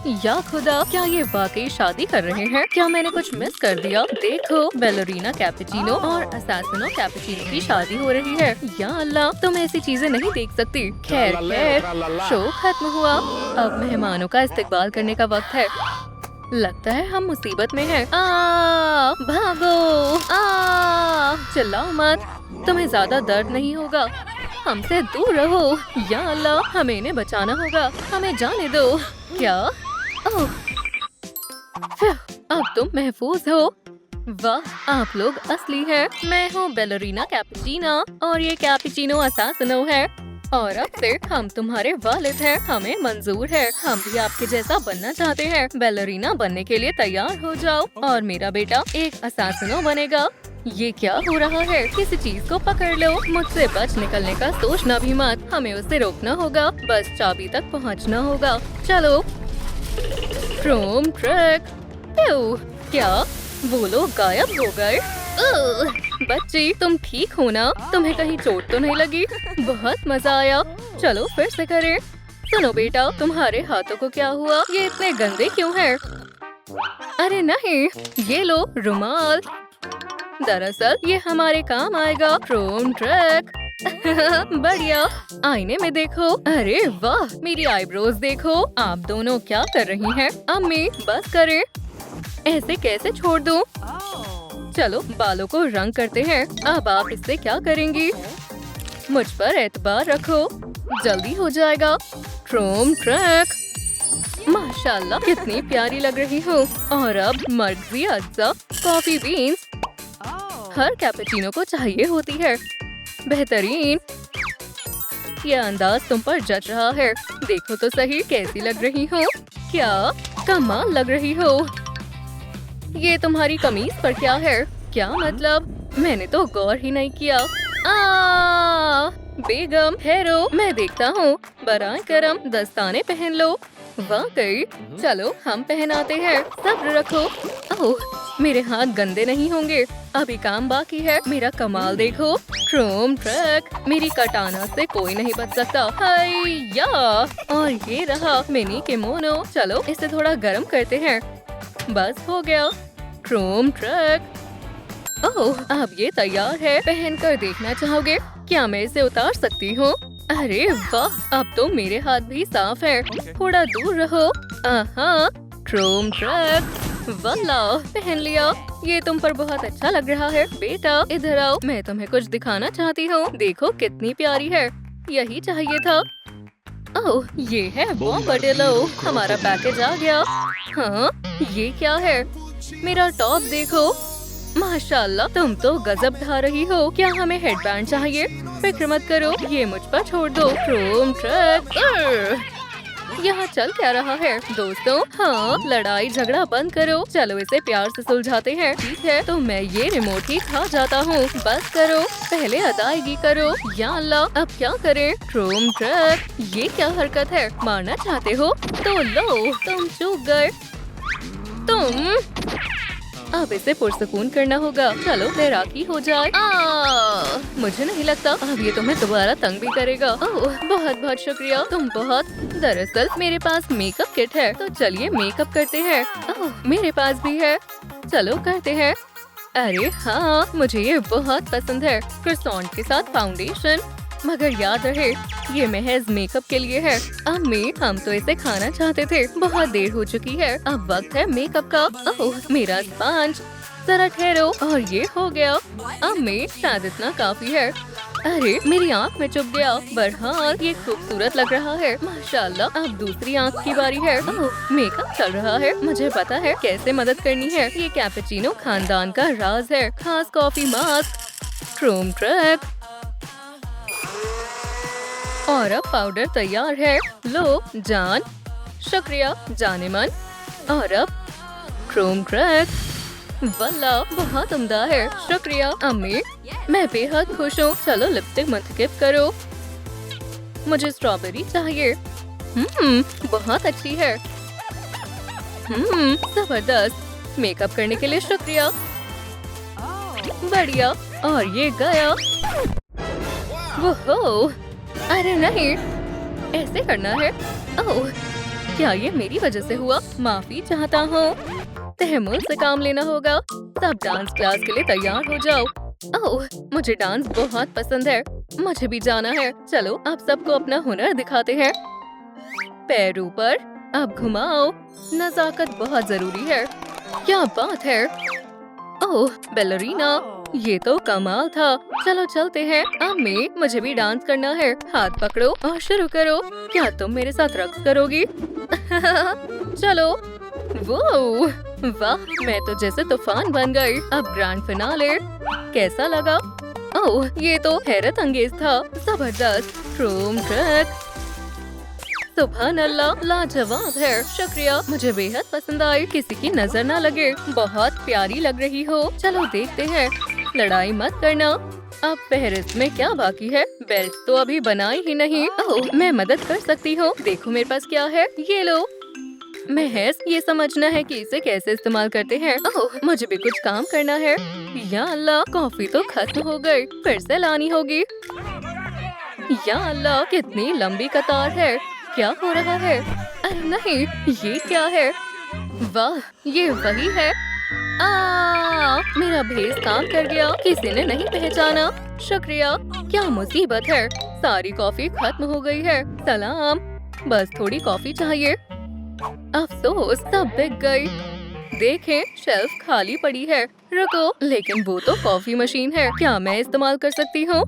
या खुदा, क्या ये वाकई शादी कर रहे हैं? क्या मैंने कुछ मिस कर दिया? देखो, बैलरीना कैपेचिनो और असैसिनो कैपेचिनो की शादी हो रही है। या अल्लाह, तुम ऐसी चीजें नहीं देख सकती। खैर खैर, शो खत्म हुआ। अब मेहमानों का इस्तकबाल करने का वक्त है। लगता है हम मुसीबत में हैं। भागो! चिल्लाओ मत, तुम्हें ज्यादा दर्द नहीं होगा। हमसे दूर रहो। या अल्लाह, हमें इन्हें बचाना होगा। हमें जाने दो। क्या? ओह, अब तुम महफूज हो। वाह, आप लोग असली हैं। मैं हूँ बैलरीना कैपेचिनो और ये कैपेचिनो असैसिनो है। और अब से हम तुम्हारे वालिद हैं। हमें मंजूर है। हम भी आपके जैसा बनना चाहते हैं। बैलरीना बनने के लिए तैयार हो जाओ और मेरा बेटा एक असैसिनो बनेगा। ये क्या हो रहा है? किसी चीज को पकड़ लो। मुझसे बच निकलने का सोचना भी मत। हमें उसे रोकना होगा। बस चाबी तक पहुंचना होगा। चलो। Chrome track. क्या वो लोग गायब हो गए? बच्ची, तुम ठीक हो ना? तुम्हें कहीं चोट तो नहीं लगी? बहुत मजा आया। चलो फिर से करें। सुनो बेटा, तुम्हारे हाथों को क्या हुआ? ये इतने गंदे क्यों हैं? अरे नहीं, ये लो रुमाल। दरअसल ये हमारे काम आएगा। Chrome track. बढ़िया। आईने में देखो। अरे वाह, मेरी आईब्रोज देखो। आप दोनों क्या कर रही हैं? अम्मी, बस करें। ऐसे कैसे छोड़ दूं? चलो बालों को रंग करते हैं। अब आप इससे क्या करेंगी? मुझ पर एतबार रखो, जल्दी हो जाएगा। Chrome track. माशाल्लाह, कितनी प्यारी लग रही हूँ। और अब मर्जी अज्जा, कॉफी बीन्स हर कैपेचिनो को चाहिए होती है। बेहतरीन। यह अंदाज तुम पर जच रहा है। देखो तो सही, कैसी लग रही हूँ? क्या कमाल लग रही हो। ये तुम्हारी कमीज पर क्या है? क्या मतलब? मैंने तो गौर ही नहीं किया। बेगम ठहरो, मैं देखता हूँ। बराए करम, दस्ताने पहन लो। वाकई, चलो हम पहनाते हैं। सब्र रखो। ओह, मेरे हाथ गंदे नहीं होंगे। अभी काम बाकी है। मेरा कमाल देखो। Chrome track. मेरी कटाना से कोई नहीं बच सकता। हाय, और ये रहा मिनी किमोनो। चलो इसे थोड़ा गर्म करते हैं। बस हो गया। Chrome track. ओह, अब ये तैयार है। पहनकर देखना चाहोगे? क्या मैं इसे उतार सकती हूँ? अरे वाह, अब तो मेरे हाथ भी साफ है। थोड़ा दूर रहो। Chrome track. वाह, पहन लिया। ये तुम पर बहुत अच्छा लग रहा है। बेटा इधर आओ, मैं तुम्हें कुछ दिखाना चाहती हूँ। देखो कितनी प्यारी है। यही चाहिए था। ओह, ये है बॉम्बार्डिलो। हमारा पैकेज आ गया। हाँ, ये क्या है? मेरा टॉप देखो। माशाल्लाह, तुम तो गजब ढा रही हो। क्या हमें हेडबैंड चाहिए? फिक्र मत करो, ये मुझ पर छोड़ दो। Chrome track. यहाँ चल क्या रहा है दोस्तों? हाँ, लड़ाई झगड़ा बंद करो। चलो इसे प्यार से सुलझाते हैं। ठीक है, तो मैं ये रिमोट ही खा जाता हूँ। बस करो, पहले अदायगी करो। या अल्लाह, अब क्या करें? Chrome track. ये क्या हरकत है? मारना चाहते हो तो लो, तुम चूक गए। अब इसे पुरसुकून करना होगा। चलो तैराकी हो जाए। मुझे नहीं लगता अब ये तुम्हें दोबारा तंग भी करेगा। ओह, बहुत बहुत शुक्रिया, तुम बहुत। दरअसल मेरे पास मेकअप किट है, तो चलिए मेकअप करते हैं। ओह, मेरे पास भी है। चलो करते हैं। अरे हाँ, मुझे ये बहुत पसंद है। क्रोसॉन्ट के साथ फाउंडेशन। मगर याद रहे, ये महज मेकअप के लिए है। अम्मी, हम तो इसे खाना चाहते थे। बहुत देर हो चुकी है। अब वक्त है मेकअप का। ओह, मेरा स्पंज। जरा ठहरो। और ये हो गया। अम्मी, शायद इतना काफी है। अरे, मेरी आँख में चुभ गया। बहरहाल, ये खूबसूरत लग रहा है। माशाल्लाह, अब दूसरी आँख की बारी है। ओह, मेकअप चल रहा है। मुझे पता है कैसे मदद करनी है। ये कैपेचिनो खानदान का राज है। खास कॉफी मास्क। Chrome track. और अब पाउडर तैयार है। लो जान। शुक्रिया जाने मन। और अब क्रोम ट्रैक। वल्लाह, बहुत उम्दा है। शुक्रिया अम्मी, मैं बेहद खुश हूँ। चलो लिपस्टिक मुंतखब करो। मुझे स्ट्रॉबेरी चाहिए। बहुत अच्छी है। जबरदस्त। मेकअप करने के लिए शुक्रिया। बढ़िया। और ये गया। वो, अरे नहीं, ऐसे करना है। ओह, क्या ये मेरी वजह से हुआ? माफी चाहता हूँ। तहमुल से काम लेना होगा। सब डांस क्लास के लिए तैयार हो जाओ। ओह, मुझे डांस बहुत पसंद है। मुझे भी जाना है। चलो अब सबको अपना हुनर दिखाते हैं। पैर ऊपर, अब घुमाओ। नजाकत बहुत जरूरी है। क्या बात है। ओह बैलरीना, ये तो कमाल था। चलो चलते हैं। अम्मी, मुझे भी डांस करना है। हाथ पकड़ो और शुरू करो। क्या तुम मेरे साथ रक्स करोगी? चलो। वो वाह, मैं तो जैसे तूफान बन गई। अब ग्रैंड फिनाले कैसा लगा? ओह, ये तो हैरत अंगेज था। जबरदस्त रोम ट्रैक। सुभान अल्लाह, लाजवाब है। शुक्रिया, मुझे बेहद पसंद आई। किसी की नजर ना लगे। बहुत प्यारी लग रही हो। चलो देखते हैं। लड़ाई मत करना। अब फहरिस्त में क्या बाकी है? बेल्ट तो अभी बनाई ही नहीं। ओह, मैं मदद कर सकती हूँ। देखो मेरे पास क्या है। ये लो। महज ये समझना है कि इसे कैसे इस्तेमाल करते हैं। ओह, मुझे भी कुछ काम करना है। या अल्लाह, कॉफी तो खत्म हो गई। फिर से लानी होगी। या अल्लाह, कितनी लंबी कतार है। क्या हो रहा है? अरे नहीं, ये क्या है? वाह, ये वही है। मेरा भेस काम कर गया। किसी ने नहीं पहचाना। शुक्रिया। क्या मुसीबत है। सारी कॉफी खत्म हो गई है। सलाम। बस थोड़ी कॉफी चाहिए। अफसोस, सब बिक गई। देखें, शेल्फ खाली पड़ी है। रुको, लेकिन वो तो कॉफी मशीन है। क्या मैं इस्तेमाल कर सकती हूँ?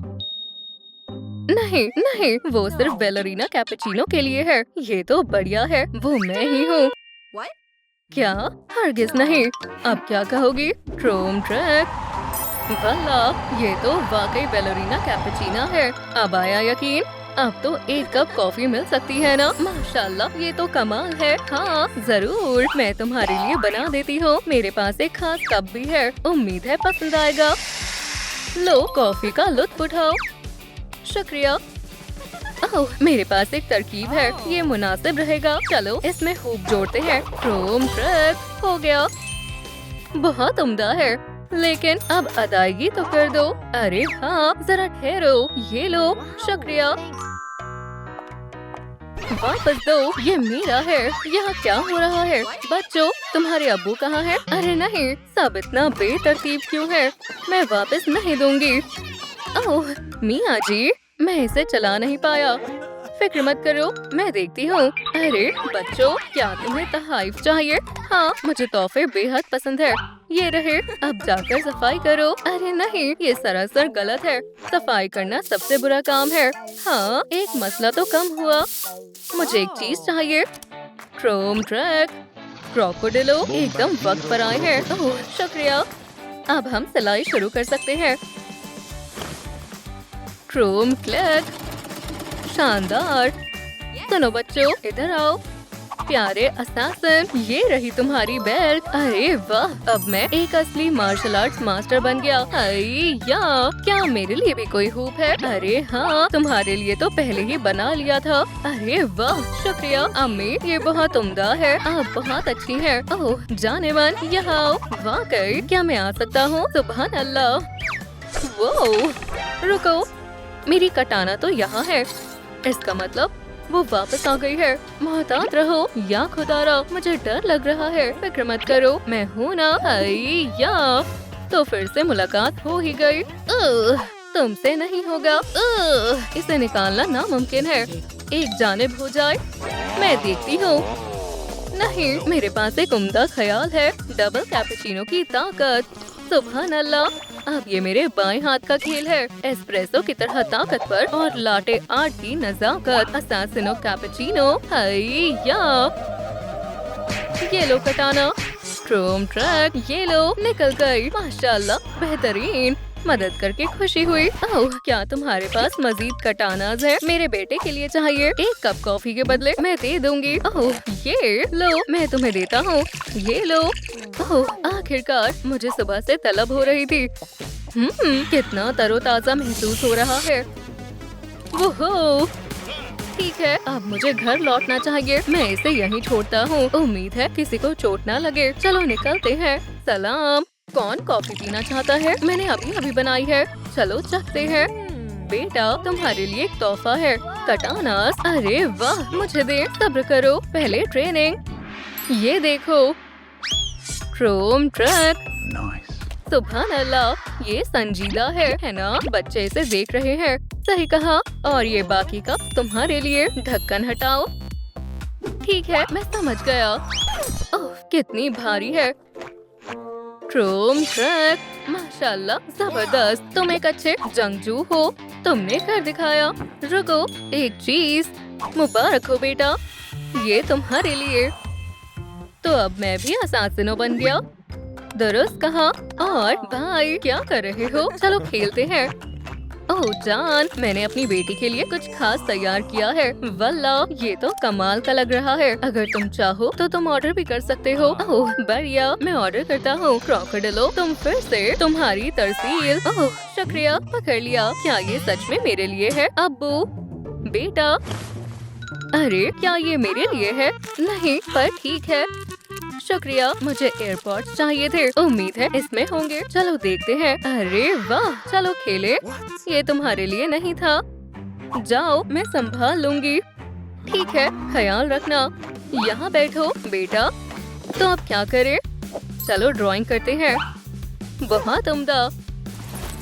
नहीं नहीं, वो सिर्फ बैलरीना कैपेचिनो के लिए है। ये तो बढ़िया है। वो मैं ही हूँ। क्या? हरगिज नहीं। अब क्या कहोगी? Chrome track. वाह, ये तो वाकई बैलरीना कैपेचिना है। अब आया यकीन। अब तो एक कप कॉफी मिल सकती है ना? माशाल्लाह, ये तो कमाल है। हाँ जरूर, मैं तुम्हारे लिए बना देती हूँ। मेरे पास एक खास कप भी है। उम्मीद है पसंद आएगा। लो, कॉफी का लुत्फ उठाओ। शुक्रिया। ओह, मेरे पास एक तरकीब है। ये मुनासिब रहेगा। चलो इसमें हुक जोड़ते हैं। क्रोम ट्रैक हो गया। बहुत उम्दा है। लेकिन अब अदायगी तो कर दो। अरे हाँ, जरा ठहरो। ये लो। शुक्रिया। वापस दो। ये मेरा है। यहाँ क्या हो रहा है? बच्चों, तुम्हारे अब्बू कहाँ हैं? अरे नहीं, सब इतना बेतरतीब क्यों है? मैं वापस नहीं दूंगी। ओह मियाँ जी, मैं इसे चला नहीं पाया। फिक्र मत करो, मैं देखती हूँ। अरे बच्चों, क्या तुम्हें तोहफे चाहिए? हाँ, मुझे तोहफे बेहद पसंद है। ये रहे, अब जाकर सफाई करो। अरे नहीं, ये सरासर गलत है। सफाई करना सबसे बुरा काम है। हाँ, एक मसला तो कम हुआ। मुझे एक चीज चाहिए। Chrome track. क्रोकोडिलो एकदम वक्त पर आए हैं। ओह शुक्रिया। अब हम सिलाई शुरू कर सकते हैं। Chrome clack. शानदार। सुनो बच्चों, इधर आओ। प्यारे असासिन, ये रही तुम्हारी बेल्ट। अरे वाह, अब मैं एक असली मार्शल आर्ट्स मास्टर बन गया। या क्या मेरे लिए भी कोई हुप है? अरे हाँ, तुम्हारे लिए तो पहले ही बना लिया था। अरे वाह, शुक्रिया अम्मी, ये बहुत उम्दा है। आप बहुत अच्छी हैं। ओह जाने मन, यहाँ आओ। वाकई, क्या मैं आ सकता हूँ? सुभान अल्लाह। वो रुको, मेरी कटाना तो यहाँ है। इसका मतलब वो वापस आ गई है। मोहतात रहो या खुदारा, मुझे डर लग रहा है। फिक्र मत करो, मैं हूँ ना। या तो फिर से मुलाकात हो ही गई। तुमसे नहीं होगा। इसे निकालना नामुमकिन है। एक जानिब हो जाए। मैं देखती हूँ। नहीं, मेरे पास एक उम्दा ख्याल है। डबल कैपेचिनो की ताकत। सुभान अल्लाह, अब ये मेरे बाएं हाथ का खेल है। एस्प्रेसो की तरह ताकतवर और लाटे आर्ट की नजाकत। असासिनो कैपेचिनो। या ये लो कटाना। Chrome track. ये लो, निकल गई। माशाल्लाह, बेहतरीन। मदद करके खुशी हुई। ओह, क्या तुम्हारे पास मजीद कटानाज है? मेरे बेटे के लिए चाहिए। एक कप कॉफी के बदले मैं दे दूंगी। ओह, ये लो, मैं तुम्हें देता हूँ। ये लो। ओह, आखिरकार, मुझे सुबह से तलब हो रही थी। कितना तरोताजा महसूस हो रहा है। वो ठीक है, अब मुझे घर लौटना चाहिए। मैं इसे यहीं छोड़ता हूँ। उम्मीद है किसी को चोट ना लगे। चलो निकलते हैं। सलाम। कौन कॉफी पीना चाहता है? मैंने अभी अभी बनाई है। चलो चखते हैं। बेटा, तुम्हारे लिए एक तोहफा है। कटानास। अरे वाह, मुझे दे, सब्र करो, पहले ट्रेनिंग। ये देखो, क्रोम ट्रक। सुभान अल्लाह, ये संजीदा है ना? बच्चे इसे देख रहे हैं। सही कहा। और ये बाकी का तुम्हारे लिए। ढक्कन हटाओ। ठीक है, मैं समझ गया। ओह, कितनी भारी है। क्रोम ट्रक, माशाल्लाह, जबरदस्त। तुम एक अच्छे जंगजू हो। तुमने कर दिखाया। रुको, एक चीज। मुबारक हो बेटा, ये तुम्हारे लिए। तो अब मैं भी असासिनो बन गया। दुरुस्त कहा। और भाई, क्या कर रहे हो? चलो खेलते हैं। ओह जान, मैंने अपनी बेटी के लिए कुछ खास तैयार किया है। वल्लाह, ये तो कमाल का लग रहा है। अगर तुम चाहो तो तुम ऑर्डर भी कर सकते हो। ओह बढ़िया, मैं ऑर्डर करता हूँ। क्रोकोडिलो, तुम फिर से। तुम्हारी तरसील। ओह शुक्रिया, पकड़ लिया। क्या ये सच में मेरे लिए है? अब्बू, बेटा। अरे क्या ये मेरे लिए है? नहीं, पर ठीक है। शुक्रिया, मुझे एयरपोर्ट्स चाहिए थे। उम्मीद है इसमें होंगे। चलो देखते हैं। अरे वाह, चलो खेले। ये तुम्हारे लिए नहीं था। जाओ, मैं संभाल लूंगी। ठीक है, ख्याल रखना। यहाँ बैठो बेटा। तो अब क्या करें? चलो ड्राइंग करते हैं। बहुत उम्दा,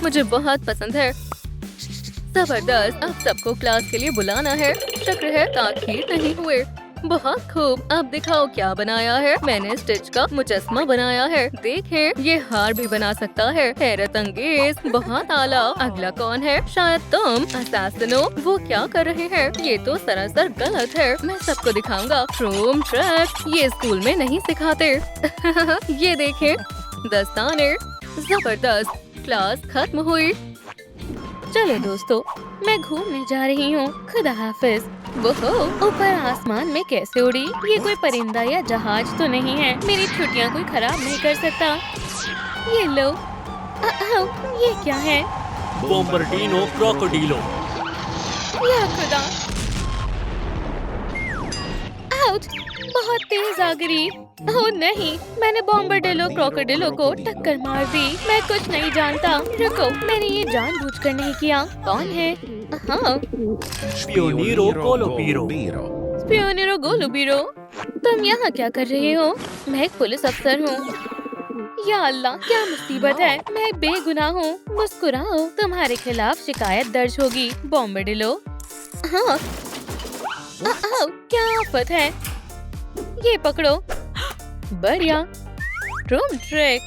मुझे बहुत पसंद है। जबरदस्त। अब सबको क्लास के लिए बुलाना है। शुक्र है ताखीर नहीं हुए। बहुत खूब। अब दिखाओ क्या बनाया है। मैंने स्टिच का मुजस्मा बनाया है। देखें, ये हार भी बना सकता है। हैरत अंगेज, बहुत आला। अगला कौन है? शायद तुम। असासिनो, वो क्या कर रहे हैं? ये तो सरासर गलत है। मैं सबको दिखाऊंगा। क्रोम ट्रक, ये स्कूल में नहीं सिखाते। ये देखें, दस्ताने। जबरदस्त। क्लास खत्म हुई। चलो दोस्तों, मैं घूमने जा रही हूँ। खुदा हाफिज। वो ऊपर आसमान में कैसे उड़ी? ये कोई परिंदा या जहाज तो नहीं है। मेरी छुट्टियाँ कोई खराब नहीं कर सकता। ये लो। ये क्या है? बॉम्बर्डिनो क्रोकोडिलो। या खुदा। आउच! बहुत तेज आ गिरी। ओह नहीं, मैंने बॉम्बर्डिलो क्रोकोडिलो को टक्कर मार दी। मैं कुछ नहीं जानता। रुको, मैंने ये जानबूझकर नहीं किया। कौन है? हाँ, पियोनीरो कोलोपीरो। स्पियोनिरो गोलुबीरो। तुम यहाँ क्या कर रहे हो? मैं एक पुलिस अफसर हूँ। या अल्लाह, क्या मुसीबत है। मैं बेगुनाह हूँ। मुस्कुराओ, तुम्हारे खिलाफ शिकायत दर्ज होगी। बॉम्बर्डिलो। हाँ। क्या आफत है? ये पकड़ो। बढ़िया। Room track.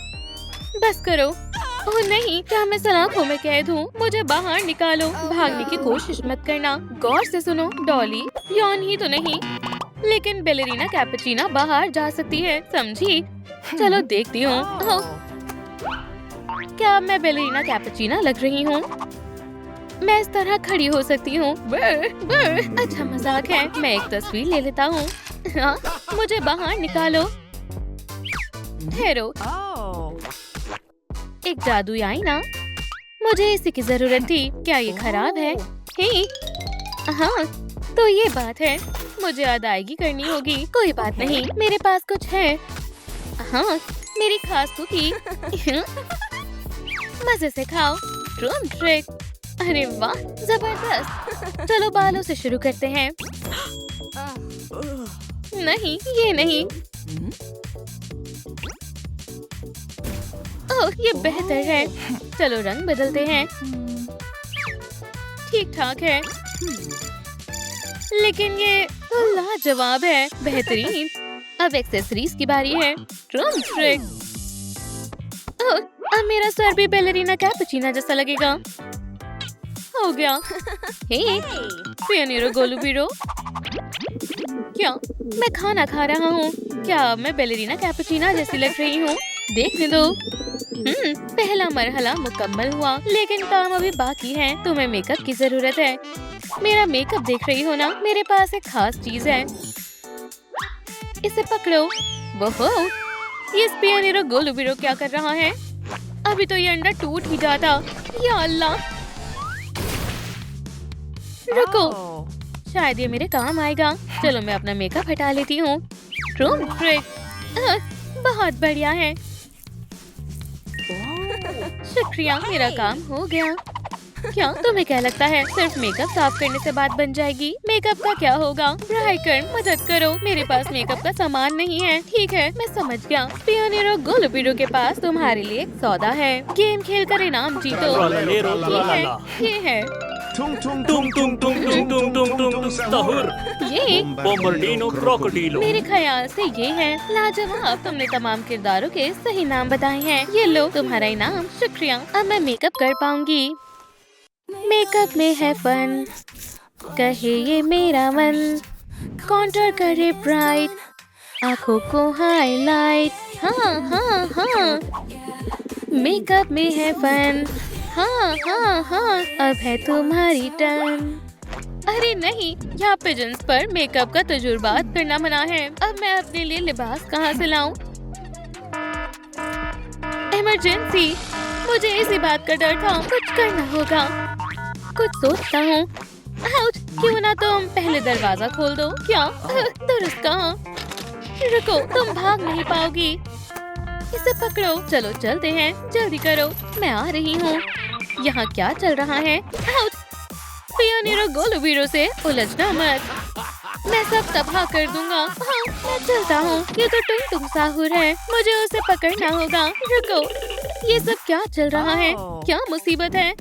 बस करो। ओह नहीं, क्या मैं सलाखों में कैद हूँ? मुझे बाहर निकालो। भागने की कोशिश मत करना। गौर से सुनो। डॉली, यौन ही तो नहीं, लेकिन बैलेरिना कैपुचिना बाहर जा सकती है, समझी? चलो देखती हूँ। क्या मैं बैलेरिना कैपुचिना लग रही हूँ? मैं इस तरह खड़ी हो सकती हूँ। अच्छा मजाक है। मैं एक तस्वीर ले लेता हूँ। हाँ, मुझे बाहर निकालो। ठहरो। एक जादुई आईना। मुझे इसी की जरूरत थी। क्या ये खराब है? हे, हाँ, तो ये बात है। मुझे अदायगी करनी होगी। कोई बात नहीं, मेरे पास कुछ है। हाँ, मेरी खास कुकी। मजे से खाओ। Drum trick. अरे वाह, जबरदस्त। चलो बालों से शुरू करते हैं। नहीं, ये नहीं। ओह, ये बेहतर है। चलो रंग बदलते हैं। ठीक ठाक है, लेकिन ये तो लाजवाब है। बेहतरीन। अब एक्सेसरीज की बारी है। Drum trick. ओह, अब मेरा सर भी बैलेरिना कैपुचिना जैसा लगेगा। हो गया। हे, पियोनिरो गोलुबीरो। क्या मैं खाना खा रहा हूँ? क्या मैं बैलेरिना कैपुचिना जैसी लग रही हूँ? देखने दो। पहला मरहला मुकम्मल हुआ, लेकिन काम अभी बाकी है। तुम्हें मेकअप की जरूरत है। मेरा मेकअप देख रही हो ना? मेरे पास एक खास चीज है। इसे पकड़ो। वो ये पियोनिरो गोलुबीरो क्या कर रहा है? अभी तो ये अंडा टूट ही जाता। या अल्लाह, रुको, शायद ये मेरे काम आएगा। चलो मैं अपना मेकअप हटा लेती हूँ। Room trick. बहुत बढ़िया है। शुक्रिया, मेरा काम हो गया। क्या तुम्हें क्या लगता है सिर्फ मेकअप साफ करने से बात बन जाएगी? मेकअप का क्या होगा? ब्राइकर्न मदद करो, मेरे पास मेकअप का सामान नहीं है। ठीक है, मैं समझ गया। पियोनेरो गोलुपिरो के पास तुम्हारे लिए एक सौदा है। गेम खेल कर इनाम जीतो। ट्रालेलेरो ये है, ट्रालाला। ये है, तुम तुम तुम तुम तुम तुम तुम तुम सहूर। ये बोम्बर्डिनो क्रोकोडीलो। मेरे ख्याल से ये है। लाजवाब, तुमने तमाम किरदारों के सही नाम बताए हैं। ये लो तुम्हारा इनाम। शुक्रिया, अब मैं मेकअप कर पाऊंगी। मेकअप में है फन, कहे ये मेरा मन। कॉन्टूर करे ब्राइट, आँखों को हाईलाइट। हाँ हाँ हाँ, मेकअप में है फन। हाँ हाँ हाँ, अब है तुम्हारी टर्न। अरे नहीं, यहाँ पिजन्स पर मेकअप का तजुर्बात करना मना है। अब मैं अपने लिए लिबास कहाँ से लाऊं? इमरजेंसी, मुझे इसी बात का डर था। कुछ करना होगा। कुछ सोचता हूँ। आउच, क्यों ना तुम पहले दरवाजा खोल दो। क्या? दुरुस्त कहाँ? रुको, तुम भाग नहीं पाओगी। इसे पकड़ो। चलो चलते हैं, जल्दी करो, मैं आ रही हूँ। यहाँ क्या चल रहा है? आउच! पियोनेरो गोलुपिरो से उलझना मत, मैं सब तबाह कर दूंगा। हाँ, मैं चलता हूँ। ये तो टुम साहुर है, मुझे उसे पकड़ना होगा। रुको, ये सब क्या चल रहा है? क्या मुसीबत है?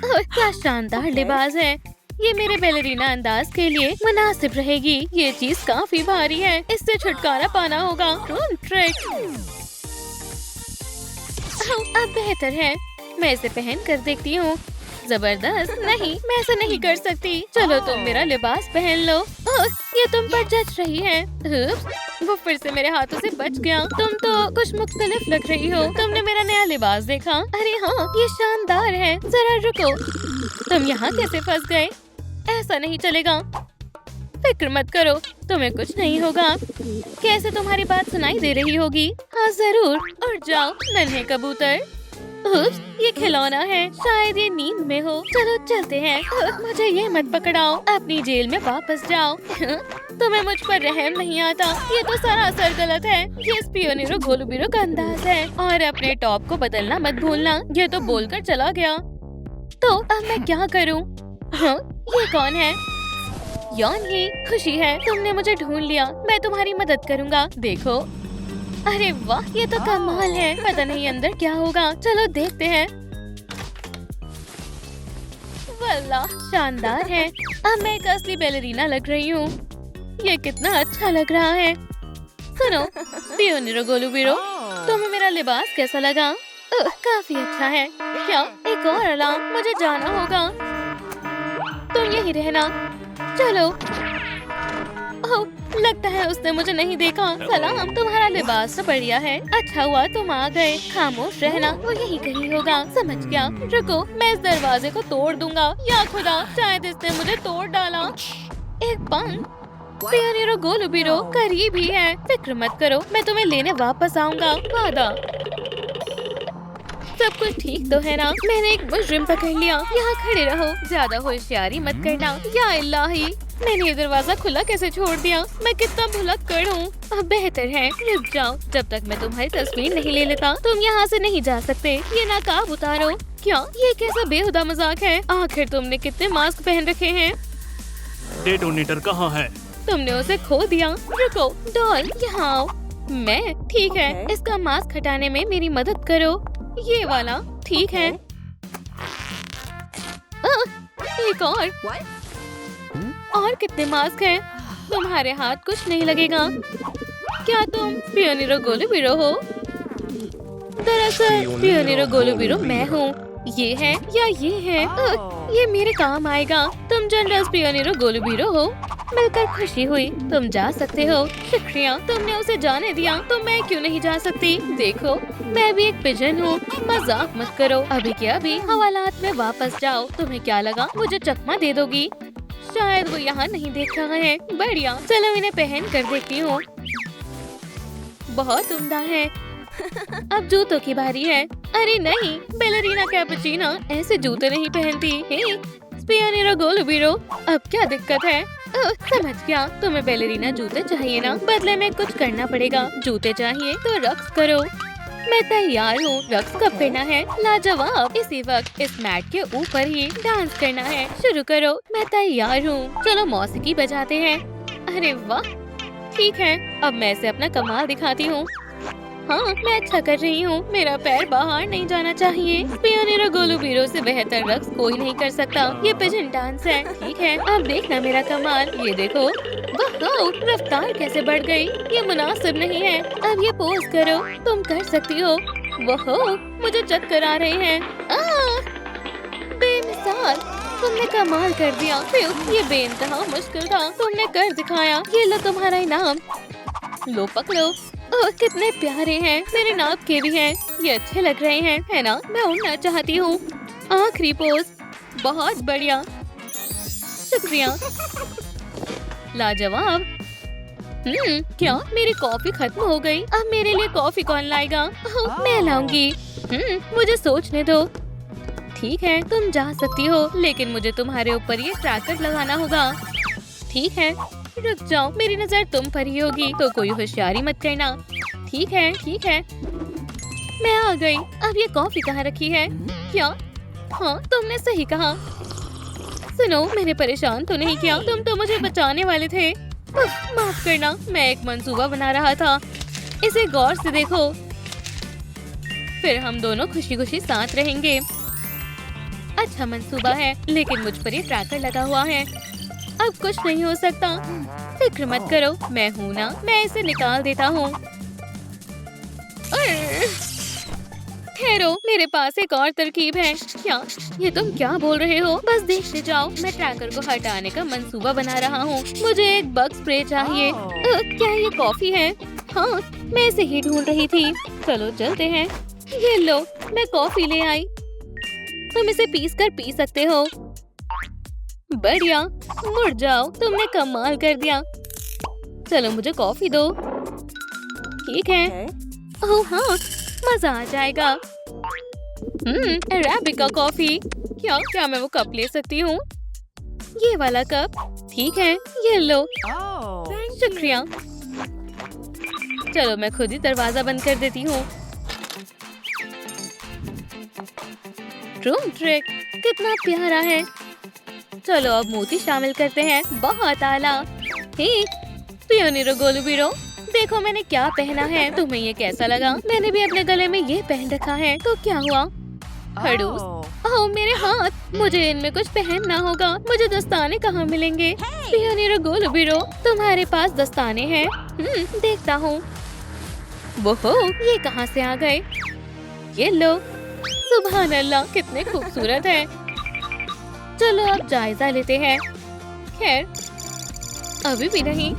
ओह, क्या शानदार लिबास है। ये मेरे बैलेरिना अंदाज के लिए मुनासिब रहेगी। ये चीज काफी भारी है, इससे छुटकारा पाना होगा। ट्रिक। अब बेहतर है, मैं इसे पहन कर देखती हूँ। जबरदस्त। नहीं, मैं ऐसा नहीं कर सकती। चलो तुम मेरा लिबास पहन लो। ओह, ये तुम पर जच रही है। वो फिर से मेरे हाथों से बच गया। तुम तो कुछ मुख्तलिफ लग रही हो। तुमने मेरा नया लिबास देखा? अरे हाँ, ये शानदार है। जरा रुको, तुम यहाँ कैसे फंस गए? ऐसा नहीं चलेगा। फिक्र मत करो, तुम्हें कुछ नहीं होगा। कैसे तुम्हारी बात सुनाई दे रही होगी? हाँ जरूर। उठ जाओ नन्हे कबूतर। उप्स, ये खिलौना है, शायद ये नींद में हो। चलो चलते हैं। मुझे ये मत पकड़ाओ, अपनी जेल में वापस जाओ। तुम्हें मुझ पर रहम नहीं आता। ये तो सरासर गलत है। ये पियोनेरो गोलुपिरो का अंदाज है। और अपने टॉप को बदलना मत भूलना। ये तो बोलकर चला गया। तो अब मैं क्या करूं? हाँ, ये कौन है? यौन ही खुशी है, तुमने मुझे ढूंढ लिया। मैं तुम्हारी मदद करूंगा। देखो, अरे वाह, ये तो कमाल है। पता नहीं अंदर क्या होगा। चलो देखते हैं। वल्लाह, शानदार है। अब मैं एक असली बैलेरिना लग रही हूँ। ये कितना अच्छा लग रहा है। सुनो पियोनेरो गोलुपिरो, तुम्हें मेरा लिबास कैसा लगा? काफी अच्छा है। क्या? एक और अलार्म, मुझे जाना होगा। तुम यहीं रहना। चलो। ओह, लगता है उसने मुझे नहीं देखा। सलाम, तुम्हारा लिबास तो बढ़िया है। अच्छा हुआ तुम आ गए। खामोश रहना, वो यही कहीं होगा। समझ गया। रुको, मैं इस दरवाजे को तोड़ दूंगा। या खुदा, शायद इसने मुझे तोड़ डाला। एक पंख। पियोनेरो गोलुपिरो करीब ही है। फिक्र मत करो, मैं तुम्हें लेने वापस आऊंगा। वादा। सब कुछ ठीक तो है ना? मैंने एक मुजरिम पकड़ लिया। यहाँ खड़े रहो, ज्यादा होशियारी मत करना। या इल्लाही, मैंने ये दरवाजा खुला कैसे छोड़ दिया? मैं कितना भुलक्कड़ हूँ। अब बेहतर है रुक जाओ, जब तक मैं तुम्हारी तस्वीर नहीं ले लेता। तुम यहाँ से नहीं जा सकते। ये नकाब उतारो। क्या? ये कैसा बेहुदा मजाक है? आखिर तुमने कितने मास्क पहन रखे हैं? डेटोनेटर कहाँ है? तुमने उसे खो दिया। रुको डॉल, यहाँ आओ। मैं ठीक है, इसका मास्क हटाने में मेरी मदद करो। ये वाला ठीक है। एक और कितने मास्क हैं? तुम्हारे हाथ कुछ नहीं लगेगा। क्या तुम पियोनेरो गोलुपिरो हो? दरअसल पियोनेरो गोलुपिरो मैं हूँ। ये है या ये है? ये मेरे काम आएगा। तुम जनरल पियोनेरो गोलुपिरो हो। मिलकर खुशी हुई। तुम जा सकते हो। शुक्रिया, तुमने उसे जाने दिया, तो मैं क्यों नहीं जा सकती? देखो, मैं भी एक पिजन हूँ। मजाक मत करो। अभी के अभी हवालात में वापस जाओ। तुम्हें क्या लगा मुझे चकमा दे दोगी? शायद वो यहाँ नहीं देख रहा है। बढ़िया, चलो इन्हें पहन कर देखती हूँ। बहुत उम्दा है। अब जूतों की बारी है। अरे नहीं, बैलेरिना कैपुचिनो ऐसे जूते नहीं पहनती। पियोनेरो गोलुपिरो, अब क्या दिक्कत है? समझ गया, तुम्हें बैलेरिना जूते चाहिए ना? बदले में कुछ करना पड़ेगा। जूते चाहिए तो रक्स करो। मैं तैयार हूँ। रक्स कब करना है? लाजवाब। इसी वक्त इस मैट के ऊपर ही डांस करना है। शुरू करो। मैं तैयार हूँ। चलो मौसीकी बजाते हैं। अरे वाह, ठीक है। अब मैं इसे अपना कमाल दिखाती हूँ। हाँ, मैं अच्छा कर रही हूँ। मेरा पैर बाहर नहीं जाना चाहिए। पियोनेरो गोलूबीरो से बेहतर रक्स कोई नहीं कर सकता। ये पिजन डांस है। ठीक है, अब देखना मेरा कमाल। ये देखो, वाह, रफ्तार कैसे बढ़ गई। ये मुनासिब नहीं है। अब ये पोज करो। तुम कर सकती हो। वाह, मुझे चक्कर आ रहे हैं। बेमिसाल, तुमने कमाल कर दिया। ये बेइंतहा मुश्किल था। तुमने कर दिखाया। ये लो तुम्हारा इनाम। लो पकड़ो। ओह, कितने प्यारे हैं। मेरे नाप के भी हैं। ये अच्छे लग रहे हैं, है ना? मैं उड़ना चाहती हूँ। आखिरी पोज। बहुत बढ़िया, शुक्रिया। लाजवाब। क्या मेरी कॉफी खत्म हो गई? अब मेरे लिए कॉफी कौन लाएगा? मैं लाऊंगी। मुझे सोचने दो। ठीक है, तुम जा सकती हो, लेकिन मुझे तुम्हारे ऊपर ये ट्रैकर लगाना होगा। ठीक है, रुक जाओ। मेरी नजर तुम पर ही होगी, तो कोई होशियारी मत करना। ठीक है, ठीक है। मैं आ गई। अब ये कॉफी कहाँ रखी है? क्या? हाँ, तुमने सही कहा। सुनो, मैंने परेशान तो नहीं किया। तुम तो मुझे बचाने वाले थे। माफ करना, मैं एक मंसूबा बना रहा था। इसे गौर से देखो। फिर हम दोनों खुशी खुशी साथ रहेंगे। अच्छा मंसूबा है, लेकिन मुझ पर ये ट्रैकर लगा हुआ है। अब कुछ नहीं हो सकता। फिक्र मत करो, मैं हूँ ना। मैं इसे निकाल देता हूँ। ठहरो, मेरे पास एक और तरकीब है। क्या? ये तुम क्या बोल रहे हो? बस देखते जाओ। मैं ट्रैकर को हटाने का मंसूबा बना रहा हूँ। मुझे एक बग स्प्रे चाहिए। क्या ये कॉफी है? हाँ, मैं इसे ही ढूंढ रही थी। चलो चलते हैं। ये लो, मैं कॉफी ले आई। तुम इसे पीस कर पी सकते हो। बढ़िया, मुड़ जाओ। तुमने कमाल कर दिया। चलो मुझे कॉफी दो। ठीक है। ओह हाँ, मजा आ जाएगा। Arabica coffee. क्या मैं वो कप ले सकती हूँ? ये वाला कप। ठीक है, ये लो। शुक्रिया। चलो मैं खुद ही दरवाजा बंद कर देती हूँ। रूम ट्रिक कितना प्यारा है। चलो अब मोती शामिल करते हैं। बहुत आला। हे पियोनेरो गोलूबीरो, देखो मैंने क्या पहना है। तुम्हें ये कैसा लगा? मैंने भी अपने गले में ये पहन रखा है। तो क्या हुआ? खड़ूस। ओह मेरे हाथ। मुझे इनमें कुछ पहनना होगा। मुझे दस्ताने कहाँ मिलेंगे? पियोनेरो गोलूबीरो, तुम्हारे पास दस्ताने हैं? देखता हूँ। वो ये कहाँ से आ गए? ये लो। सुभान अल्लाह, कितने खूबसूरत है। चलो अब जायजा लेते हैं। खैर, अभी भी नहीं।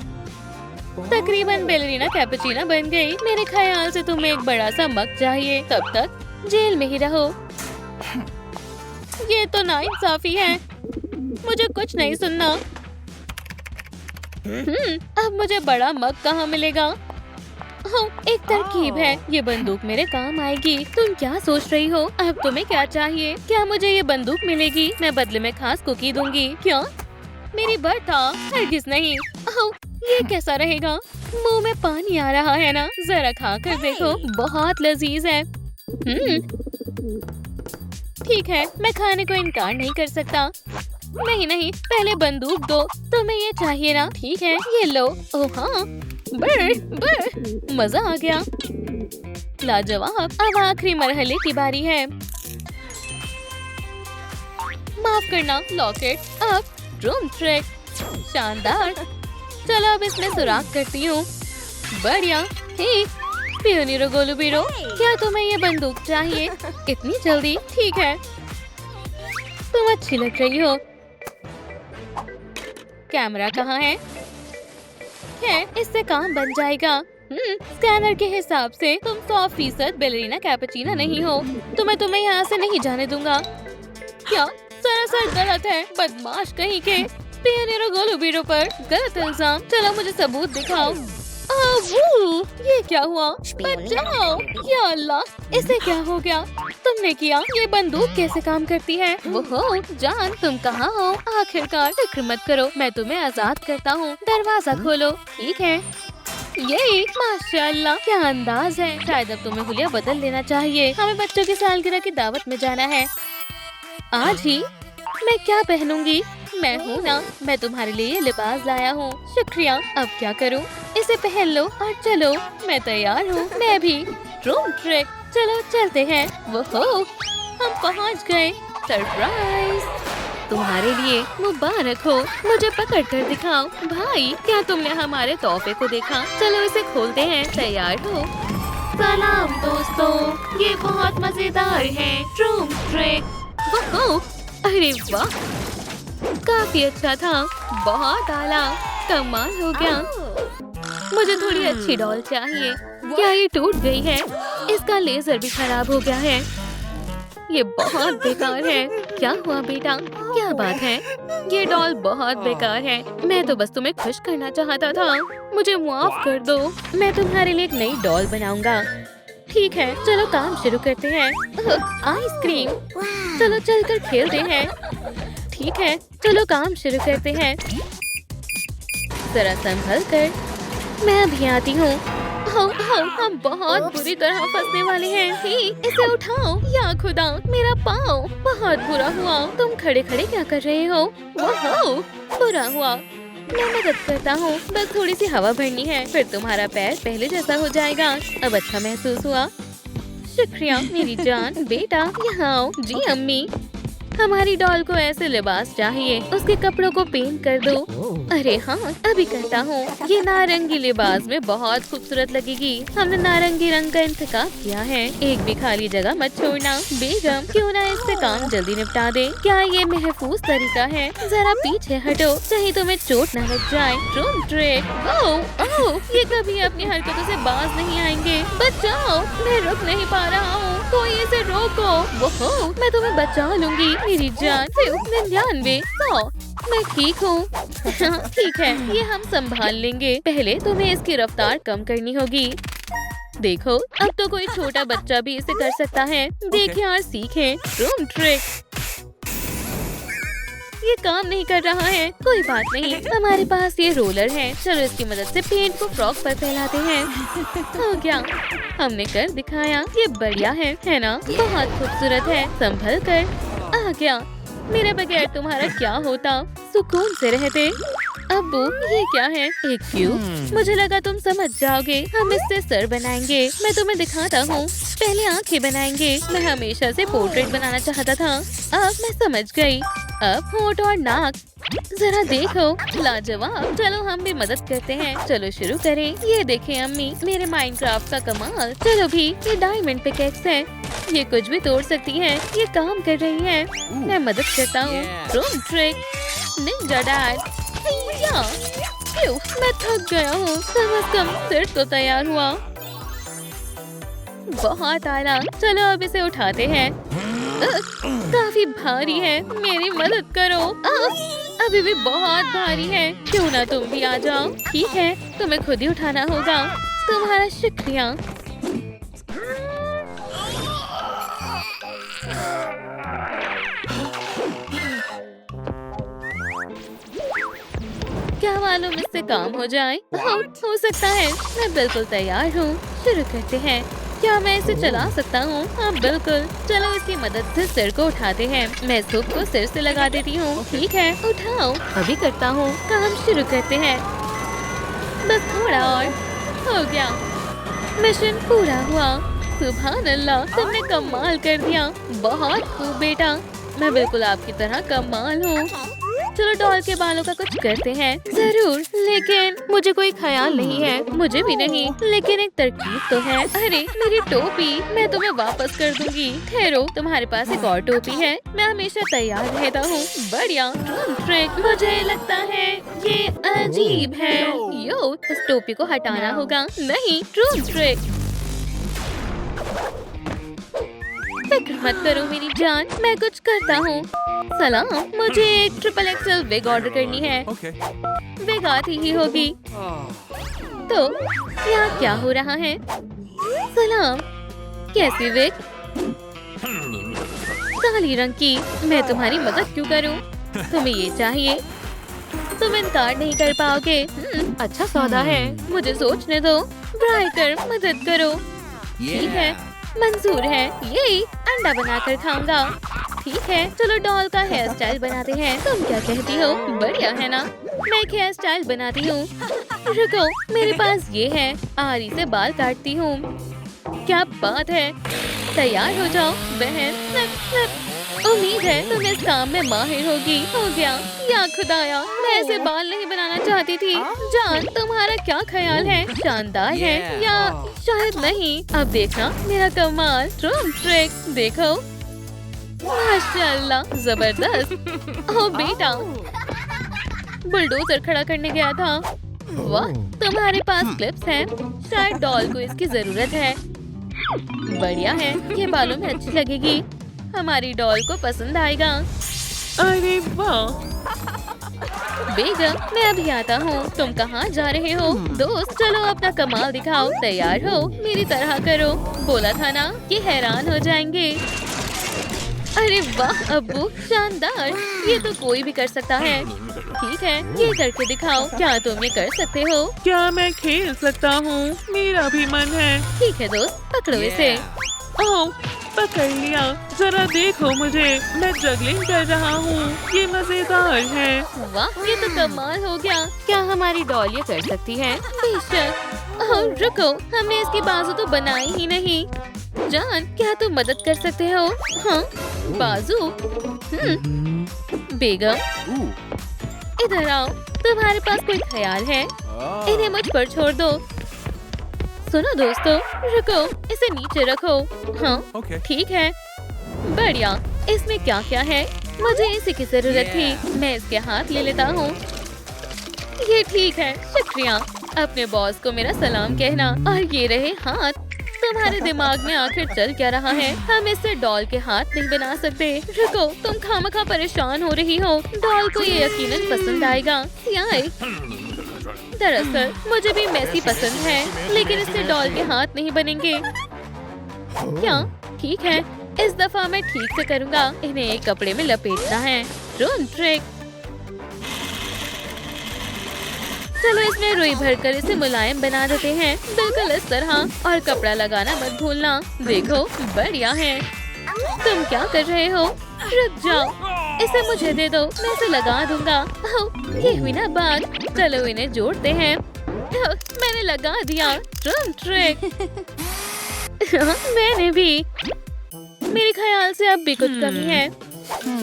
तकरीबन बैलेरिना कैपुचिना बन गई। मेरे ख्याल से तुम्हें एक बड़ा सा मग चाहिए। तब तक जेल में ही रहो। ये तो नाइंसाफी है। मुझे कुछ नहीं सुनना। अब मुझे बड़ा मग कहाँ मिलेगा? हाँ, एक तरकीब है। ये बंदूक मेरे काम आएगी। तुम क्या सोच रही हो? अब तुम्हें क्या चाहिए? क्या मुझे ये बंदूक मिलेगी? मैं बदले में खास कुकी दूंगी। क्या? मेरी बर्ता? हरगिज नहीं। ये कैसा रहेगा? मुंह में पानी आ रहा है ना? जरा खा कर देखो, बहुत लजीज है। ठीक है, मैं खाने को इनकार नहीं कर सकता। नहीं नहीं, पहले बंदूक दो। तुम्हें ये चाहिए ना? ठीक है, ये लो। ओह हाँ, बर मजा आ गया। लाजवाब। अब आखिरी मरहले की बारी है। माफ करना लॉकेट। अब रूम ट्रिक। शानदार। चलो अब इसमें सुराख करती हूँ। बढ़िया। हे पियोनेरो गोलूबीरो, क्या तुम्हें ये बंदूक चाहिए? इतनी जल्दी? ठीक है, तुम अच्छी लग रही हो। कैमरा कहाँ है? इससे काम बन जाएगा। स्कैनर के हिसाब से तुम 100% बैलेरिना कैपुचिना नहीं हो। तुम्हें यहाँ से नहीं जाने दूंगा। क्या? सरासर गलत है। बदमाश कहीं के। पियोनेरो गोलूबीरो पर गलत इल्जाम। चलो मुझे सबूत दिखाओ। ये क्या हुआ? बचाओ! या अल्लाह, इसे क्या हो गया? तुमने किया? ये बंदूक कैसे काम करती है? वो जान, तुम कहाँ हो? आखिरकार। फिक्र मत करो, मैं तुम्हें आजाद करता हूँ। दरवाजा खोलो। ठीक है। ये माशाल्लाह क्या अंदाज है। शायद अब तुम्हें हुलिया बदल लेना चाहिए। हमें बच्चों की सालगिरह की दावत में जाना है। आज ही मैं क्या पहनूंगी? मैं हूँ ना, मैं तुम्हारे लिए ये लिबास लाया हूँ। शुक्रिया। अब क्या करूँ? इसे पहन लो और चलो। मैं तैयार हूँ। मैं भी। रूम ट्रिक, चलो चलते हैं। वो हम पहुँच गए। सरप्राइज तुम्हारे लिए मुबारक हो। मुझे पकड़ कर दिखाओ। भाई क्या तुमने हमारे तोहफे को देखा? चलो इसे खोलते हैं। तैयार हो? सलाम दोस्तों, ये बहुत मजेदार है। Room trick. अरे वाह, काफी अच्छा था। बहुत आला, कमाल हो गया। मुझे थोड़ी अच्छी डॉल चाहिए। क्या ये टूट गई है? इसका लेजर भी खराब हो गया है। ये बहुत बेकार है। क्या हुआ बेटा? क्या बात है? ये डॉल बहुत बेकार है। मैं तो बस तुम्हें खुश करना चाहता था। मुझे माफ कर दो। मैं तुम्हारे लिए एक नई डॉल बनाऊंगा। ठीक है, चलो काम शुरू करते हैं। आइसक्रीम, चलो चलकर खेलते हैं। ठीक है, चलो काम शुरू करते हैं। जरा संभल कर, मैं अभी आती हूँ। हम बहुत बुरी तरह फंसने वाले हैं। इसे उठाओ। या खुदा, मेरा पाँव बहुत बुरा हुआ। तुम खड़े खड़े क्या कर रहे हो? बुरा हुआ। मैं मदद करता हूँ। बस थोड़ी सी हवा भरनी है, फिर तुम्हारा पैर पहले जैसा हो जाएगा। अब अच्छा महसूस हुआ? शुक्रिया मेरी जान। बेटा यहाँ आओ। जी अम्मी। हमारी डॉल को ऐसे लिबास चाहिए। उसके कपड़ों को पेंट कर दो। अरे हाँ, अभी करता हूँ। ये नारंगी लिबास में बहुत खूबसूरत लगेगी। हमने नारंगी रंग का इंतखाब किया है। एक भी खाली जगह मत छोड़ना। बेगम, क्यों ना इससे काम जल्दी निपटा दे? क्या ये महफूज तरीका है? जरा पीछे हटो, कहीं तुम्हें चोट न लग जाए। Room trick. ओह, ये कभी अपनी हरकतों से बाज नहीं आएंगे। बचाओ, मैं रुक नहीं पा रहा हूँ। कोई इसे रोको। वो मैं तुम्हें बचा लूंगी मेरी जान। 99 100। मैं ठीक हूँ। ठीक है, ये हम संभाल लेंगे। पहले तुम्हें इसकी रफ्तार कम करनी होगी। देखो, अब तो कोई छोटा बच्चा भी इसे कर सकता है। देखें और सीखें। Room trick. ये काम नहीं कर रहा है। कोई बात नहीं, हमारे पास ये रोलर है। चलो इसकी मदद से पेंट को फ्रॉक पर फैलाते हैं। हो गया, हमने कर दिखाया। ये बढ़िया है ना? बहुत खूबसूरत है। संभल कर। आ गया। मेरे बगैर तुम्हारा क्या होता? सुकून से रहते। अब्बू, ये क्या है? एक क्यूब? मुझे लगा तुम समझ जाओगे। हम इससे सर बनाएंगे। मैं तुम्हें दिखाता हूँ। पहले आंखें बनाएंगे। मैं हमेशा से पोर्ट्रेट बनाना चाहता था। अब मैं समझ गई। अब होंठ और नाक। जरा देखो, लाजवाब। चलो हम भी मदद करते हैं। चलो शुरू करें। ये देखें अम्मी, मेरे माइनक्राफ्ट का कमाल। चलो भी, ये डायमंड पिकेक्स है। ये कुछ भी तोड़ सकती है। ये काम कर रही है। मैं मदद करता हूँ। Room trick. Ninja dad. मैं थक गया हूँ। कम से कम सिर तो तैयार हुआ। बहुत आला। चलो अब इसे उठाते हैं। काफी भारी है। मेरी मदद करो। अभी भी बहुत भारी है। क्यों ना तुम भी आ जाओ? ठीक है, तुम्हें खुद ही उठाना होगा। तुम्हारा शुक्रिया। क्या मालूम इससे काम हो जाए? हो सकता है। मैं बिल्कुल तैयार हूँ। शुरू करते हैं। क्या मैं इसे चला सकता हूँ? हाँ बिल्कुल। चलो इसकी मदद से सिर को उठाते हैं। मैं सूप को सिर से लगा देती हूँ। ठीक है, उठाओ। अभी करता हूँ। काम शुरू करते हैं। बस थोड़ा और। हो गया। मिशन पूरा हुआ। सुभान अल्लाह, तुमने कमाल कर दिया। बहुत खूब बेटा। मैं बिल्कुल आपकी तरह कमाल हूँ। चलो डॉल के बालों का कुछ करते हैं। जरूर, लेकिन मुझे कोई ख्याल नहीं है। मुझे भी नहीं, लेकिन एक तरकीब तो है। अरे मेरी टोपी, मैं तुम्हें वापस कर दूंगी। ठहरो, तुम्हारे पास एक और टोपी है। मैं हमेशा तैयार रहता हूँ। बढ़िया। Room trick. मुझे लगता है ये अजीब है। यो, इस टोपी को हटाना होगा। नहीं, रूम ट्रिक। फिक्र मत करो मेरी जान, मैं कुछ करता हूँ। सलाम, मुझे एक XXL विग ऑर्डर करनी है। विग आती ही होगी। तो यहाँ क्या हो रहा है? सलाम, कैसी विग? काली रंग की। मैं तुम्हारी मदद क्यों करूँ? तुम्हें ये चाहिए? तुम इनकार नहीं कर पाओगे। अच्छा सौदा है, मुझे सोचने दो। ट्राई कर, मदद करो। ठीक है, मंजूर है। यही अंडा बनाकर खाऊंगा। ठीक है, चलो डॉल का हेयर स्टाइल बनाते हैं। तुम क्या कहती हो? बढ़िया है ना? मैं एक हेयर स्टाइल बनाती हूँ। रुको, मेरे पास ये है। आरी से बाल काटती हूँ। क्या बात है, तैयार हो जाओ बहन। उम्मीद है तुम इस काम में माहिर होगी। हो गया। या खुदाया, मैं ऐसे बाल नहीं बनाना चाहती थी। जान, तुम्हारा क्या ख्याल है? शानदार है या शायद नहीं? अब देखना मेरा कमाल ट्रिक। देखो, माशाल्लाह, जबरदस्त। ओह बेटा, बुलडोजर खड़ा करने गया था। वाह, तुम्हारे पास क्लिप्स हैं। शायद डॉल को इसकी जरूरत है। बढ़िया है, ये बालों में अच्छी लगेगी। हमारी डॉल को पसंद आएगा। अरे वाह, बेगम, मैं अभी आता हूँ। तुम कहाँ जा रहे हो? दोस्त, चलो अपना कमाल दिखाओ। तैयार हो? मेरी तरह करो। बोला था ना, ये हैरान हो जाएंगे। अरे वाह अब्बू, शानदार। ये तो कोई भी कर सकता है। ठीक है, ये करके दिखाओ। क्या तुम ये कर सकते हो? क्या मैं खेल सकता हूँ? मेरा भी मन है। ठीक है दोस्त, पकड़ो इसे। ओह, पकड़ लिया। जरा देखो मुझे, मैं जगलिंग कर रहा हूँ। ये मजेदार है। वाह, ये तो कमाल हो गया। क्या हमारी डॉल ये कर सकती है? बेशक। ओह, रुको, हमने इसकी बाजू तो बनाई ही नहीं। जान, क्या तुम मदद कर सकते हो? हाँ, बाजू। बेगम, इधर आओ। तुम्हारे पास कोई ख्याल है? इन्हें मुझ पर छोड़ दो। सुनो दोस्तों, रुको, इसे नीचे रखो। हाँ, ठीक है। बढ़िया। इसमें क्या क्या है? मुझे इसी की जरूरत थी। मैं इसके हाथ ले लेता हूँ। ये ठीक है, शुक्रिया। अपने बॉस को मेरा सलाम कहना। और ये रहे हाथ। तुम्हारे दिमाग में आखिर चल क्या रहा है? हम इससे डॉल के हाथ नहीं बना सकते। रुको, तुम खामखा परेशान हो रही हो। डॉल को ये यकीनन पसंद आएगा। दरअसल मुझे भी मैसी पसंद है, लेकिन इससे डॉल के हाथ नहीं बनेंगे। क्या? ठीक है, इस दफा मैं ठीक से करूँगा। इन्हें एक कपड़े में लपेटना है। ट्रिक। चलो इसमें रुई भरकर इसे मुलायम बना देते हैं, बिल्कुल इस तरह। और कपड़ा लगाना मत भूलना। देखो, बढ़िया है। तुम क्या कर रहे हो? रुक जाओ, इसे मुझे दे दो, मैं इसे लगा दूंगा। ओह, ये हुई ना बात। चलो इन्हें जोड़ते हैं। ओह, मैंने लगा दिया। ट्रिक। मैंने भी। मेरे ख्याल से अब भी कुछ कमी है।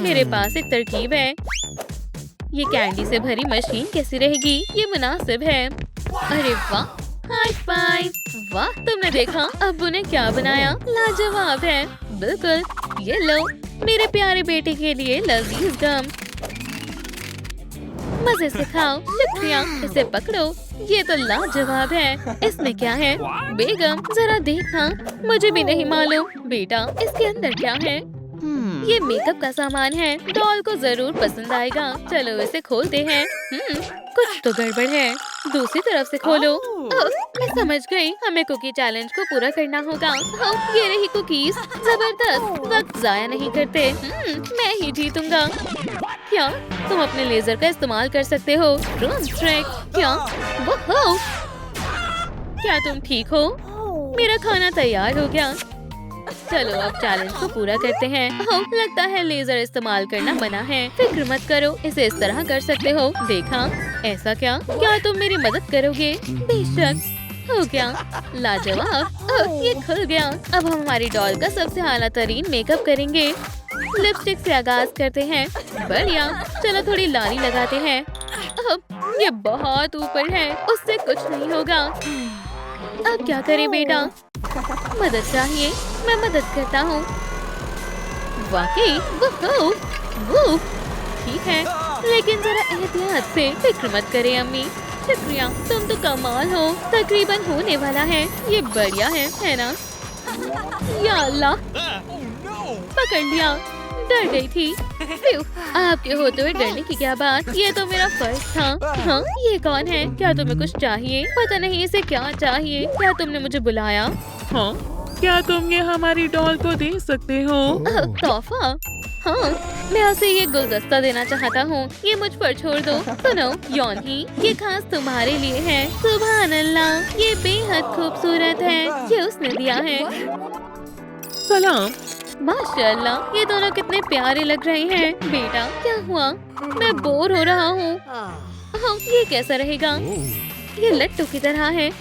मेरे पास एक तरकीब है। ये कैंडी से भरी मशीन कैसी रहेगी? ये मुनासिब है। अरे वाह, हाई फाइव। वाह, तुमने देखा अब्बू ने क्या बनाया? लाजवाब है। बिल्कुल। ये लो, मेरे प्यारे बेटे के लिए लजीज गम। मजे से खाओ। शुक्रिया। इसे पकड़ो। ये तो लाजवाब है। इसमें क्या है? बेगम, जरा देखना। मुझे भी नहीं मालूम। बेटा, इसके अंदर क्या है? ये मेकअप का सामान है। डॉल को जरूर पसंद आएगा। चलो इसे खोलते हैं। कुछ तो गड़बड़ है। दूसरी तरफ से खोलो। मैं समझ गई। हमें कुकी चैलेंज को पूरा करना होगा। ये रही कुकीज। जबरदस्त। वक्त जाया नहीं करते। मैं ही जीतूंगा। क्या तुम अपने लेजर का इस्तेमाल कर सकते हो? ट्रिक। क्या? वो क्या तुम ठीक हो? मेरा खाना तैयार हो गया। चलो अब चैलेंज को पूरा करते हैं। लगता है लेजर इस्तेमाल करना मना है। फिक्र मत करो, इसे इस तरह कर सकते हो। देखा? ऐसा क्या? क्या तुम मेरी मदद करोगे? बेशक। हो गया। लाजवाब। ये खुल गया। अब हम हमारी डॉल का सबसे आला तरीन मेकअप करेंगे। लिपस्टिक से आगाज करते हैं। बढ़िया। चलो थोड़ी लाली लगाते हैं। ये बहुत ऊपर है, उससे कुछ नहीं होगा। अब क्या करें बेटा? मदद चाहिए। मैं मदद करता हूँ। वाकई? वो ठीक है, लेकिन जरा एहतियात से। फिक्र मत करें अम्मी। शुक्रिया, तुम तो कमाल हो। तकरीबन होने वाला है। ये बढ़िया है ना? या अल्लाह, पकड़ लिया। डर गई थी। आपके होते हुए डरने की क्या बात? ये तो मेरा फर्ज था। हाँ, ये कौन है? क्या तुम्हें कुछ चाहिए? पता नहीं इसे क्या चाहिए। क्या तुमने मुझे बुलाया? हाँ, क्या तुम ये हमारी डॉल को दे सकते हो? तोहफा? हाँ, मैं उसे ये गुलदस्ता देना चाहता हूँ। ये मुझ पर छोड़ दो। सुनो यॉनी, ये खास तुम्हारे लिए है। सुभान अल्लाह, ये बेहद खूबसूरत है। ये उसने दिया है। सलाम। माशाल्लाह, ये दोनों कितने प्यारे लग रहे हैं। बेटा क्या हुआ? मैं बोर हो रहा हूँ। हाँ, ये कैसा रहेगा? ये लट्टू की तरह है।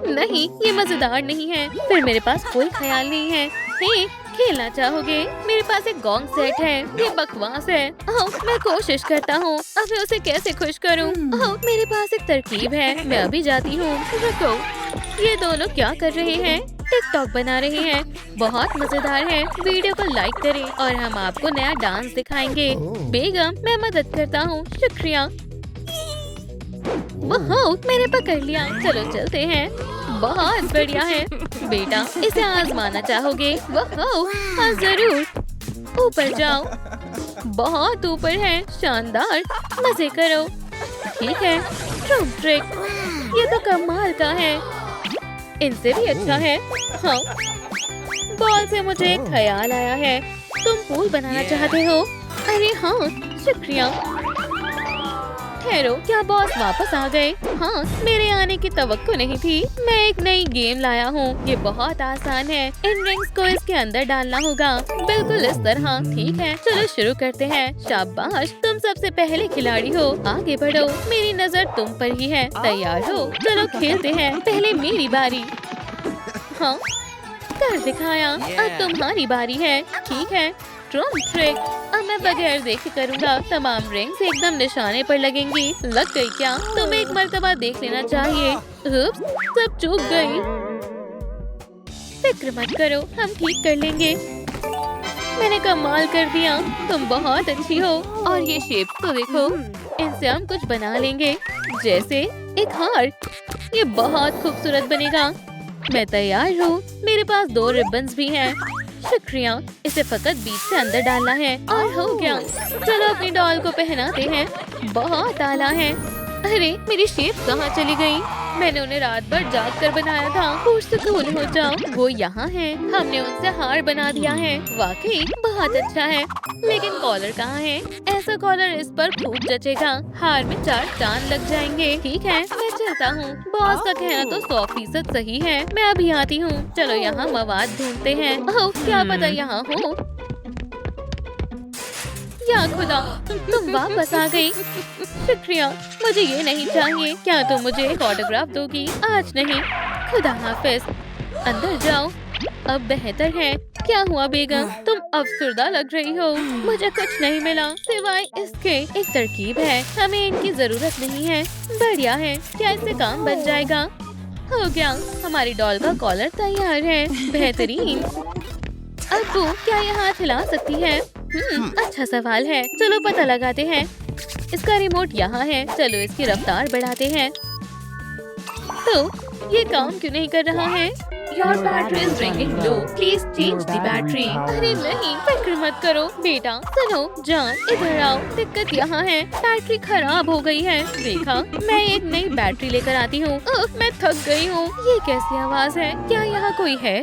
नहीं, ये मजेदार नहीं है। फिर मेरे पास कोई ख्याल नहीं है। हे, खेलना चाहोगे? मेरे पास एक गोंग सेट है। ये बकवास है। मैं कोशिश करता हूँ। अब मैं उसे कैसे खुश करूँ? मेरे पास एक तरकीब है। मैं अभी जाती हूँ। रुको, ये दोनों क्या कर रहे हैं? टिकटॉक बना रहे हैं। बहुत मजेदार है। वीडियो को लाइक करें और हम आपको नया डांस दिखाएंगे। बेगम, मैं मदद करता हूँ। शुक्रिया। वाह, मैंने पकड़ लिया। चलो चलते हैं। बहुत बढ़िया है। बेटा, इसे आजमाना चाहोगे? वाह, हाँ जरूर। ऊपर जाओ। बहुत ऊपर है। शानदार। मजे करो। ठीक है। ट्रूम ट्रिक, ये तो कमाल का है। इनसे भी अच्छा है। हाँ, बॉल से मुझे एक ख्याल आया है। तुम पूल बनाना चाहते हो? अरे हाँ, शुक्रिया। ठहरो, क्या बॉस वापस आ गए? हाँ, मेरे आने की तवक्को नहीं थी। मैं एक नई गेम लाया हूँ। ये बहुत आसान है। इन रिंग्स को इसके अंदर डालना होगा। बिल्कुल इस तरह। ठीक है, चलो शुरू करते हैं। शाबाश, तुम सबसे पहले खिलाड़ी हो। आगे बढ़ो। मेरी नजर तुम पर ही है। तैयार हो? चलो खेलते हैं। पहले मेरी बारी। हाँ, कर दिखाया। अब तुम्हारी बारी है। ठीक है, ट्रूम ट्रिक। अब मैं बगैर देखे करूँगा। तमाम रिंग्स एकदम निशाने पर लगेंगी। लग गई क्या? तुम्हें एक मर्तबा देख लेना चाहिए। उप्स, सब चूक गई। फिक्र मत करो, हम ठीक कर लेंगे। मैंने कमाल कर दिया। तुम बहुत अच्छी हो। और ये शेप तो देखो। इनसे हम कुछ बना लेंगे, जैसे एक हार्ट। ये बहुत खूबसूरत बनेगा। मैं तैयार हूँ। मेरे पास 2 रिबन्स भी हैं। शुक्रिया। इसे फकत बीच से अंदर डालना है और हो गया। चलो अपनी डॉल को पहनाते हैं। बहुत आला है। अरे, मेरी शेप कहाँ चली गई? मैंने उन्हें रात भर जाग कर बनाया था। पुरसुकून हो जाओ। वो यहाँ है। हमने उनसे हार बना दिया है। वाकई बहुत अच्छा है। लेकिन कॉलर कहाँ है? ऐसा कॉलर इस पर खूब जचेगा। हार में 4 चांद लग जाएंगे। ठीक है, मैं चलता हूँ। बॉस का कहना तो 100% सही है। मैं अभी आती हूँ। चलो यहाँ मवाद ढूंढते हैं। ओह, क्या पता यहाँ हो। या खुदा, तुम वापस आ गई। शुक्रिया। मुझे ये नहीं चाहिए। क्या तुम मुझे एक ऑटोग्राफ दोगी? आज नहीं। खुदा हाफिज। अंदर जाओ। अब बेहतर है। क्या हुआ बेगम? तुम अफसरदा लग रही हो। मुझे कुछ नहीं मिला सिवाय इसके। एक तरकीब है। हमें इनकी जरूरत नहीं है। बढ़िया है। क्या इससे काम बन जाएगा? हो गया। हमारी डॉल का कॉलर तैयार है। बेहतरीन। अब्बू, क्या ये हाथ हिला सकती है? अच्छा सवाल है। चलो पता लगाते हैं। इसका रिमोट यहाँ है। चलो इसकी रफ्तार बढ़ाते हैं। तो ये काम क्यों नहीं कर रहा है? Your battery is ringing low. Please change the battery. अरे नहीं, फिक्र मत करो बेटा। चलो जान, इधर आओ। दिक्कत यहाँ है, बैटरी खराब हो गई है। देखा, मैं एक नई बैटरी लेकर आती हूँ। मैं थक गई हूँ। ये कैसी आवाज है? क्या यहाँ कोई है?